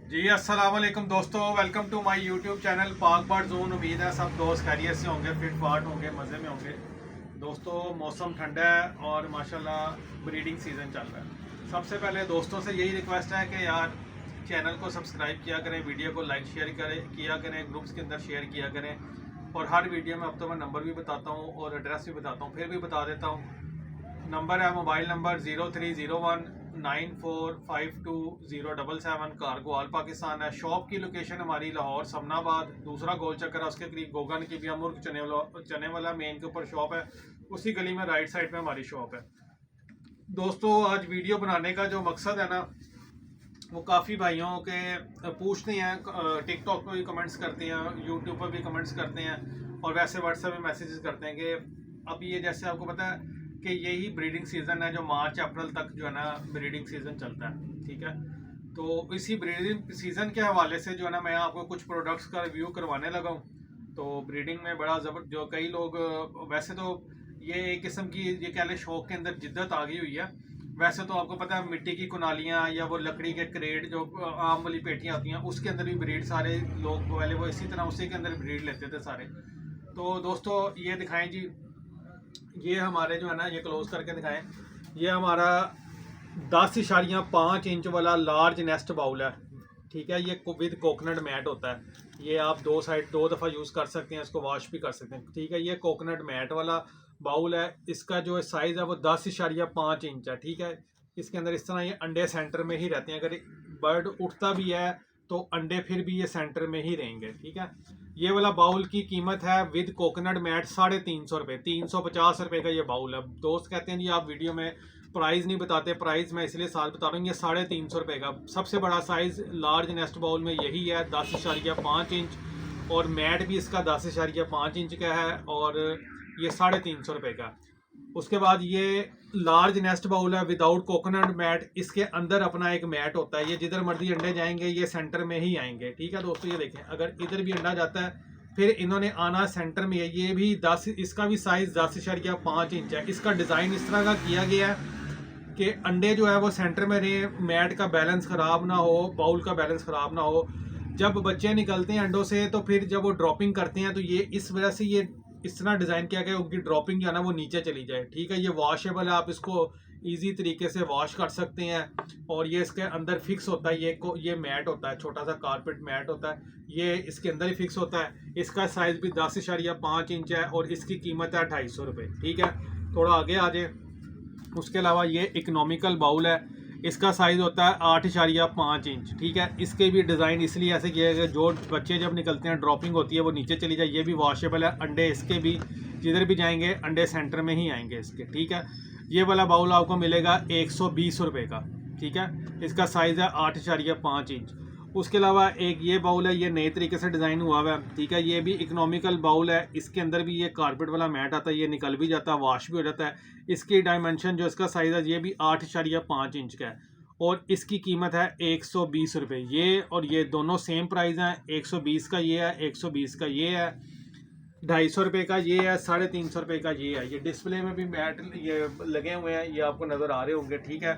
जी अस्सलाम वालेकुम दोस्तों, welcome to my YouTube channel Pak bird zone. उम्मीद है सब दोस्त खैरियत से होंगे, फिट फाट होंगे, मज़े में होंगे। दोस्तों मौसम ठंडा है और माशाल्लाह ब्रीडिंग सीज़न चल रहा है। सबसे पहले दोस्तों से यही रिक्वेस्ट है कि यार चैनल को सब्सक्राइब किया करें, वीडियो को लाइक शेयर किया करें, ग्रुप्स के अंदर शेयर किया करें। और हर वीडियो में अब तो मैं नंबर भी बताता हूँ और एड्रेस भी बताता हूँ, फिर भी बता देता हूँ। नंबर है mobile number 030194520777, cargo all Pakistan है। शॉप की लोकेशन हमारी लाहौर समनाबाद, दूसरा गोल चक्कर है उसके करीब गोगन की बिया मुर्ग चने वाला मेन के ऊपर शॉप है। उसी गली में राइट साइड में हमारी शॉप है। दोस्तों आज वीडियो बनाने का जो मकसद है ना, वो काफ़ी भाइयों के पूछते हैं, टिकटॉक पर भी कमेंट्स करते हैं, यूट्यूब पर भी कमेंट्स करते हैं और वैसे व्हाट्सएप में मैसेजेस करते हैं कि अभी ये जैसे आपको पता है कि यही ब्रीडिंग सीज़न है जो मार्च अप्रैल तक जो है ना ब्रीडिंग सीज़न चलता है, ठीक है। तो इसी ब्रीडिंग सीज़न के हवाले से जो है ना मैं आपको कुछ प्रोडक्ट्स का रिव्यू करवाने लगा हूँ। तो ब्रीडिंग में बड़ा जो कई लोग वैसे तो ये एक किस्म की ये कह लें शौक के अंदर जिद्दत आ गई हुई है। वैसे तो आपको पता है मिट्टी की कुनालियाँ या वो लकड़ी के क्रेट जो आम वाली पेटियाँ आती हैं उसके अंदर भी ब्रीड सारे लोग पहले वो इसी तरह उसी के अंदर ब्रीड लेते थे सारे। तो दोस्तों ये दिखाएं जी, ये हमारे जो है ना ये क्लोज करके दिखाएं। ये हमारा 10.5 इंच वाला लार्ज नेस्ट बाउल है, ठीक है। ये विद कोकोनट मैट होता है। ये आप दो दफ़ा यूज़ कर सकते हैं, इसको वॉश भी कर सकते हैं, ठीक है। ये कोकोनट मैट वाला बाउल है। इसका जो साइज़ है वो 10.5 इंच है, ठीक है। इसके अंदर इस तरह ये अंडे सेंटर में ही रहते हैं। अगर बर्ड उठता भी है तो अंडे फिर भी ये सेंटर में ही रहेंगे, ठीक है। ये वाला बाउल की कीमत है विद कोकोनट मैट 350 रुपये, 350 रुपये का ये बाउल है। दोस्त कहते हैं जी आप वीडियो में प्राइस नहीं बताते, प्राइस मैं इसलिए साथ बता रहा हूँ। ये 350 रुपये का सबसे बड़ा साइज़ लार्ज नेस्ट बाउल में यही है, 10.5 इंच। और मैट भी इसका 10.5 इंच का है और ये 350 रुपये का। उसके बाद ये लार्ज नेस्ट बाउल है विदाउट कोकोनट मैट। इसके अंदर अपना एक मैट होता है, ये जिधर मर्जी अंडे जाएंगे ये सेंटर में ही आएंगे, ठीक है दोस्तों। ये देखें अगर इधर भी अंडा जाता है फिर इन्होंने आना सेंटर में है। ये भी 10, इसका भी साइज़ 10.5 इंच है। इसका डिज़ाइन इस तरह का किया गया है कि अंडे जो है वो सेंटर में रहे, मैट का बैलेंस ख़राब ना हो, बाउल का बैलेंस ख़राब ना हो। जब बच्चे निकलते हैं अंडों से तो फिर जब वो ड्रॉपिंग करते हैं तो ये इस वजह से ये इस तरह डिज़ाइन किया गया उनकी ड्रॉपिंग जो है ना वो नीचे चली जाए, ठीक है। ये वॉशेबल है, आप इसको इजी तरीके से वॉश कर सकते हैं। और ये इसके अंदर फिक्स होता है, ये मैट होता है, छोटा सा कारपेट मैट होता है, ये इसके अंदर ही फिक्स होता है। इसका साइज़ भी 10.5 इंच है और इसकी कीमत है 250 रुपये, ठीक है। थोड़ा आगे आ जाए। उसके अलावा ये इकोनॉमिकल बाउल है, इसका साइज़ होता है 8.5 इंच, ठीक है। इसके भी डिज़ाइन इसलिए ऐसे किया है कि जो बच्चे जब निकलते हैं ड्रॉपिंग होती है वो नीचे चली जाए। ये भी वॉशेबल है, अंडे इसके भी जिधर भी जाएंगे अंडे सेंटर में ही आएंगे इसके, ठीक है। ये वाला बाउल आपको मिलेगा 120 रुपये का, ठीक है। इसका साइज़ है 8.5 इंच। उसके अलावा एक ये बाउल है, ये नए तरीके से डिज़ाइन हुआ हुआ है, ठीक है। ये भी इकोनॉमिकल बाउल है, इसके अंदर भी ये कारपेट वाला मैट आता है, ये निकल भी जाता है, वॉश भी हो जाता है। इसकी डायमेंशन जो इसका साइज़ है ये भी 8.5 इंच का है और इसकी कीमत है 120 रुपये। ये और ये दोनों सेम प्राइस हैं, 120 का ये है, 120 का ये है, 250 रुपये का ये है, 350 रुपये का ये है। ये डिस्प्ले में भी मैट ये लगे हुए हैं, ये आपको नज़र आ रहे होंगे, ठीक है।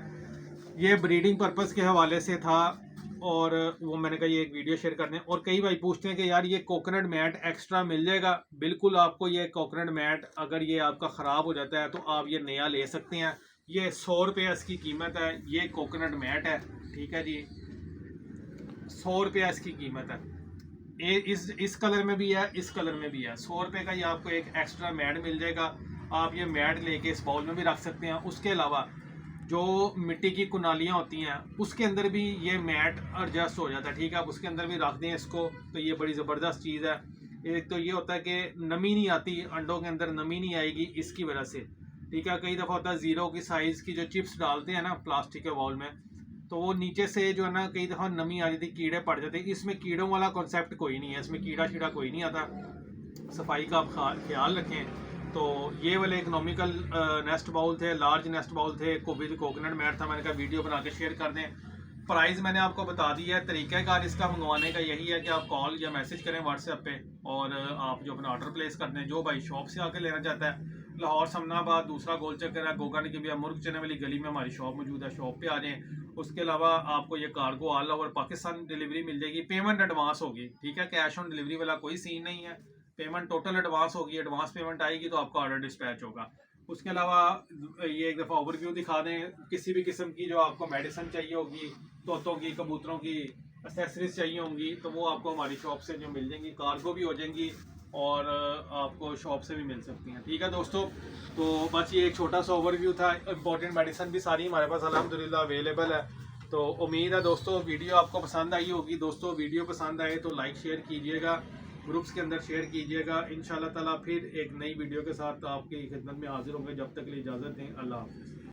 ये ब्रीडिंग पर्पज़ के हवाले से था और वो मैंने कहा ये एक वीडियो शेयर कर दें। और कई भाई पूछते हैं कि यार ये कोकोनट मैट एक्स्ट्रा मिल जाएगा। बिल्कुल आपको ये कोकोनट मैट अगर ये आपका ख़राब हो जाता है तो आप ये नया ले सकते हैं। ये 100 रुपये इसकी कीमत है, ये कोकोनट मैट है, ठीक है जी। 100 रुपये इसकी कीमत है। इस कलर में भी है, इस कलर में भी है। 100 रुपये का ये आपको एक एक्स्ट्रा मैट मिल जाएगा। आप ये मैट लेके इस बाउल में भी रख सकते हैं। उसके अलावा जो मिट्टी की कुनालियाँ होती हैं उसके अंदर भी ये मैट एडजस्ट हो जाता है, ठीक है। आप उसके अंदर भी रख दें इसको तो ये बड़ी ज़बरदस्त चीज़ है। एक तो ये होता है कि नमी नहीं आती, अंडों के अंदर नमी नहीं आएगी इसकी वजह से, ठीक है। कई दफ़ा होता है ज़ीरो की साइज़ की जो चिप्स डालते हैं ना प्लास्टिक के बाउल में, तो वो नीचे से जो है ना कई दफ़ा नमी आ जाती, कीड़े पड़ जाते हैं। इसमें कीड़ों वाला कॉन्सेप्ट कोई नहीं है, इसमें कीड़ा शीड़ा कोई नहीं आता। सफाई का आप ख्याल रखें। तो ये वाले इकोनॉमिकल नेस्ट बाउल थे, लार्ज नेस्ट बाउल थे, विद कोकोनट मैट था। मैंने कहा वीडियो बना के शेयर कर दें। प्राइस मैंने आपको बता दिया है। तरीक़ाकार इसका मंगवाने का यही है कि आप कॉल या मैसेज करें व्हाट्सएप पे और आप जो अपना ऑर्डर प्लेस कर दें। जो भाई शॉप से आके लेना चाहता है, लाहौर समनाबाद दूसरा गोल चक्कर है, गोगन की भी मुर्ग चने वाली गली में हमारी शॉप मौजूद है, शॉप पे आ जाएँ। उसके अलावा आपको ये cargo all over Pakistan delivery मिल जाएगी। पेमेंट एडवांस होगी, ठीक है, कैश ऑन डिलीवरी वाला कोई सीन नहीं है। पेमेंट टोटल एडवांस होगी, एडवांस पेमेंट आएगी तो आपका ऑर्डर डिस्पैच होगा। उसके अलावा ये एक दफ़ा ओवरव्यू दिखा दें, किसी भी किस्म की जो आपको मेडिसिन चाहिए होगी, तोतों की, कबूतरों की एक्सेसरीज चाहिए होंगी, तो वो आपको हमारी शॉप से जो मिल जाएंगी, कार्गो भी हो जाएंगी और आपको शॉप से भी मिल सकती हैं। ठीक है दोस्तों, तो बस ये एक छोटा सा ओवरव्यू था। इंपॉर्टेंट मेडिसिन भी सारी हमारे पास अल्हम्दुलिल्लाह अवेलेबल है। तो उम्मीद है दोस्तों वीडियो आपको पसंद आई होगी। दोस्तों वीडियो पसंद आए तो लाइक शेयर कीजिएगा, ग्रुप्स के अंदर शेयर कीजिएगा। इंशाल्लाह ताला फिर एक नई वीडियो के साथ आपकी खिदमत में हाजिर होंगे। जब तक के लिए इजाज़त दें, अल्लाह हाफ़िज़।